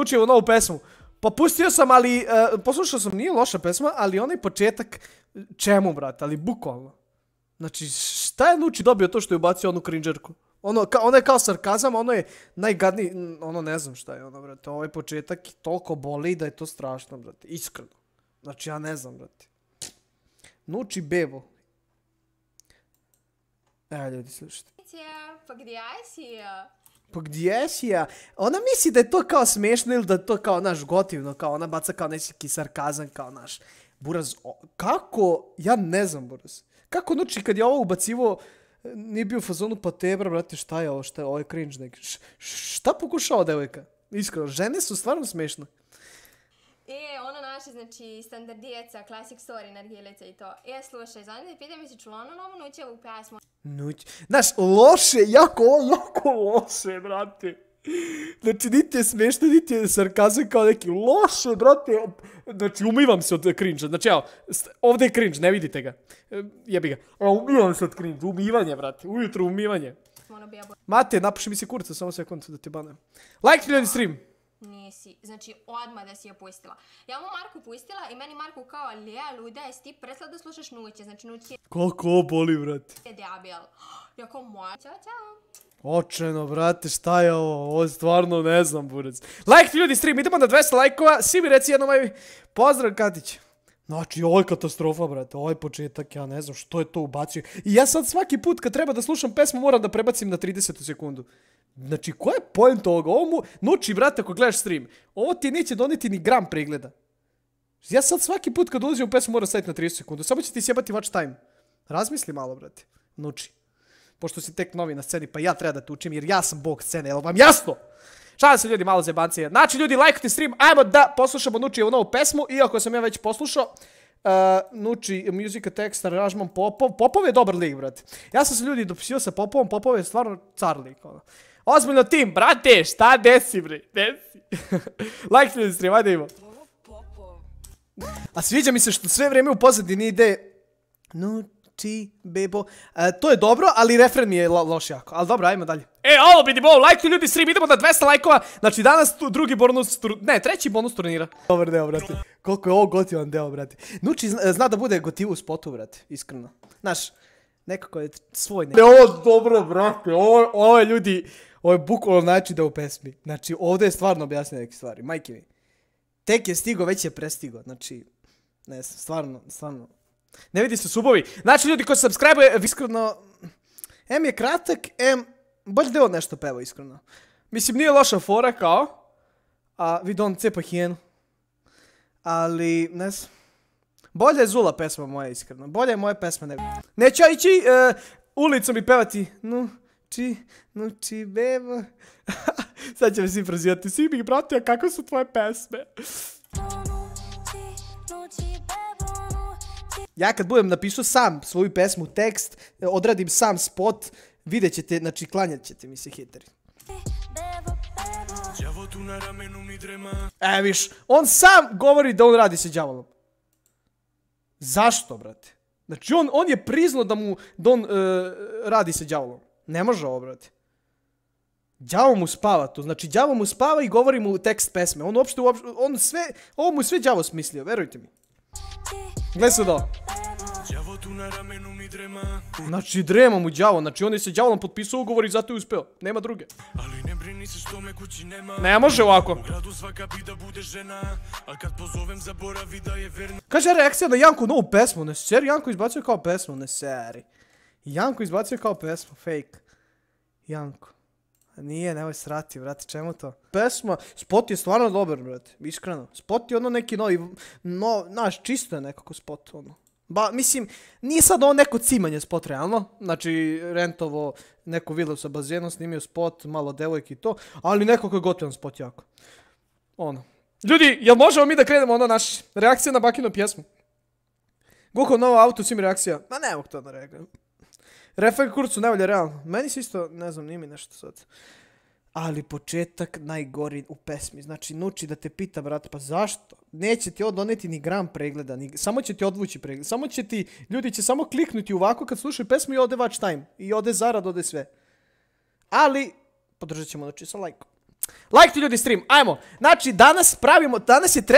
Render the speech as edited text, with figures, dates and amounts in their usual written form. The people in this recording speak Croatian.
Nučijevu novu pesmu. Pa pustio sam, ali, poslušao sam, nije loša pesma, ali onaj početak, čemu, brate, ali bukvalno. Znači, šta je Nuči dobio to što je ubacio onu cringerku? Ono je kao sarkazam, ono je najgadniji, ono ne znam šta je ono, brate. Ovaj početak toliko boli da je to strašno, brate, iskreno. Znači, ja ne znam, brate. Nuči bebo. Ljudi, slušajte. Pa gdje si? Pa gdje si ja? Ona misli da je to kao smešno ili da je to kao naš gotivno, kao ona baca kao neki sarkazam, kao naš Buraz. Kako? Ja ne znam, Buraz. Kako Nuči kad je ovo ubacivo, nije bio u fazonu pa tebra, brate, šta je ovo, ovo je cringe neki. Šta pokušao devojka? Iskreno, žene su stvarno smešne. Ono naše, znači, standardijeca, classic story, nargilica i to. Slušaj, zanimljivo, pitaj mi si čula onu novu Nučijevu pesmu. Znaš, loše, jako loše, brate. Znači, niti je smešno, niti je sarkazam kao neki loše, brate. Znači, umivam se od cringe. Znači, evo, ovdje je cringe, ne vidite ga. Jebi ga. Umivam se od cringe, umivanje, brate. Ujutro umivanje. Mate, napuši mi se kurca, samo sekund da ti banem. Like ljudi stream. Nisi, znači odmah da si je pustila. Ja mu Marku pustila i meni Marku kao, Lea, luda, jesi ti presla da slušaš Nuće, znači Nuće Koliko ovo boli, brate. je debil. Ja kao moja, čao. Očeno, brate, šta je ovo? Ovo stvarno ne znam, burac. Like ljudi stream, idemo na 200 lajkova, svi mi reci jednom pozdrav Katić. Znači, ovo je katastrofa, brate, ovaj početak, ja ne znam što je to ubacio. I ja sad svaki put kad treba da slušam pesmu moram da prebacim na 30 sekundu. Znači, koja je point ovoga? Ovo mu, Nuči, brate, ako gledaš stream, ovo ti neće doneti ni gram pregleda. Ja sad svaki put kad ulazim u pesmu moram staviti na 30 sekundu, samo će ti sjebati watch time. Razmisli malo, brate, Nuči. Pošto si tek novi na sceni, pa ja treba da te učim, jer ja sam bog scene, jel vam jasno? Šalim se ljudi, malo zebancije. Znači ljudi, lajkujte stream, ajmo da poslušamo Nučijevu novu pesmu, iako sam ja već poslušao. Nuči, muzika, tekst, aranžman, Popov. Popov je dobar lik, brate. Ja sam se ljudi dopisio sa Popovom, Popov je stvarno car lik. Ozbiljno tim, brate, šta desi, bre, desi. Lajkujte ljudi stream, ajde imamo. A sviđa mi se što sve vrijeme u pozadini ide Nuči, bebo. To je dobro, ali refren mi je loš jako. Ali dobro, ajmo dalje. Alo, bidi bol, lajkujte ljudi stream, idemo na 200 lajkova. Znači danas drugi bonus, ne, treći bonus turnira. Dobar deo, brate. Koliko je ovo gotivan deo, brate. Nuči zna da bude gotiv u spotu, brate, iskreno. Znaš, nekako je svoj ne. Ovo je dobro, brate, ovo je ljudi, ovo je bukvalno način da u pesmi. Znači, ovdje je stvarno objasnio neke stvari, majke mi. Tek je stigo, već je prestigo, znači, ne znam, stvarno. Ne vidi se subovi. Znači, ljudi koji subscribe-uje, iskreno, M je kratak, bolje da je on nešto peva, iskreno. Mislim, nije loša fora kao, a vidi on cepa hijenu. Ali, ne znam. Bolje je Zula pesma moja, iskreno. Bolje je moje pesme ne. Neću ja ići ulicom i pevati. Nuči, bebo. Sad će me svi prozivati. Svi bih pratio kako su tvoje pesme. Ja kad budem napisao sam svoju pesmu, tekst, odradim sam spot, vidjet ćete, znači klanjat ćete mi se hiteri. Viš, on sam govori da on radi sa đavolom. Zašto, brate? Znači on je priznao da on radi sa đavolom. Ne može ovo, brate. Đavo mu spava to, znači đavo mu spava i govori mu tekst pesme. Ovo mu sve đavo smislio, verujte mi. Gledaj se da. Znači drema mu đavo, znači on je sa đavolom potpisao ugovor i zato je uspeo. Nema druge. Ne može ovako. Kaže reakcija na Janku novu pesmu, ne seri, Janko izbacio kao pesmu, ne seri. Janko izbacio kao pesmu, fake. Janko. Nije, nemoj srati, brate, čemu to? Pesma, spot je stvarno dobar, brate, iskreno. Spot je ono neki novi, znaš, čisto je nekako spot, ono. Mislim, nije sad ovo neko cimanje spot, realno. Znači, rentovo neku vilu sa bazenom, snimio spot, malo devojke i to, ali nekako je gotovan spot jako. Ono. Ljudi, jel možemo mi da krenemo ono naš reakcija na Bakinu pjesmu? Gukao novo auto, svim reakcija. Ma ne mogu to da reagujem. Refek kurcu najbolje realno. Meni se isto, ne znam, nije mi nešto sad. Ali početak najgori u pesmi. Znači, Nuči da te pita, brate, pa zašto? Neće ti ovo doneti ni gram pregleda, samo će ti odvući pregled. Samo će ti, ljudi će samo kliknuti ovako kad slušaju pesmu i ode watch time. I ode zarad, ode sve. Ali, podržat ćemo Nuči sa lajkom. Lajkujte ljudi stream, ajmo. Znači, danas je